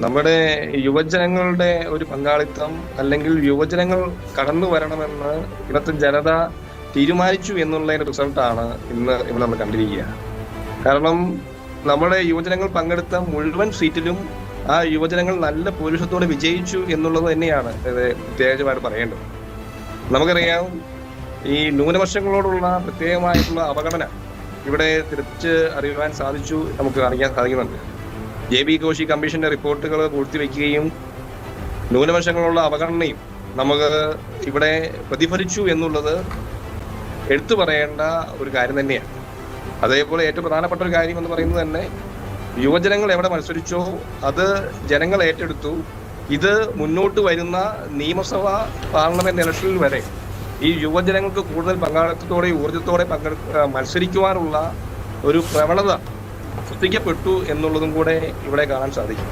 നമ്മുടെ യുവജനങ്ങളുടെ ഒരു പങ്കാളിത്തം അല്ലെങ്കിൽ യുവജനങ്ങൾ കടന്നു വരണമെന്ന് ഇന്നത്തെ ജനത തീരുമാനിച്ചു എന്നുള്ളതിന്റെ റിസൾട്ടാണ് ഇന്ന് ഇവിടെ നമ്മൾ കണ്ടിരിക്കുക. കാരണം നമ്മുടെ യുവജനങ്ങൾ പങ്കെടുത്ത മുഴുവൻ സീറ്റിലും ആ യുവജനങ്ങൾ നല്ല ഭൂരിപക്ഷത്തോടെ വിജയിച്ചു എന്നുള്ളത് തന്നെയാണ് പ്രത്യേകമായിട്ട് പറയേണ്ടത്. നമുക്കറിയാം, ഈ ന്യൂനപക്ഷങ്ങളോടുള്ള പ്രത്യേകമായിട്ടുള്ള അവഗണന ഇവിടെ തിരിച്ച് അറിയുവാൻ സാധിച്ചു, നമുക്ക് അറിയാൻ സാധിക്കുന്നുണ്ട്. JB ഘോഷി കമ്മീഷന്റെ റിപ്പോർട്ടുകൾ പൂഴ്ത്തിവെക്കുകയും ന്യൂനപക്ഷങ്ങളുള്ള അവഗണനയും നമുക്ക് ഇവിടെ പ്രതിഫലിച്ചു എന്നുള്ളത് എടുത്തു പറയേണ്ട ഒരു കാര്യം തന്നെയാണ്. അതേപോലെ ഏറ്റവും പ്രധാനപ്പെട്ട ഒരു കാര്യം എന്ന് പറയുന്നത് തന്നെ യുവജനങ്ങൾ എവിടെ മത്സരിച്ചോ അത് ജനങ്ങൾ ഏറ്റെടുത്തു. ഇത് മുന്നോട്ട് വരുന്ന നിയമസഭാ പാർലമെന്റ് ഇലക്ഷനിൽ വരെ ഈ യുവജനങ്ങൾക്ക് കൂടുതൽ പങ്കാളിത്തത്തോടെ ഊർജ്ജത്തോടെ മത്സരിക്കുവാനുള്ള ഒരു പ്രവണത സൃഷ്ടിക്കപ്പെട്ടു എന്നുള്ളതും കൂടെ ഇവിടെ കാണാൻ സാധിക്കും.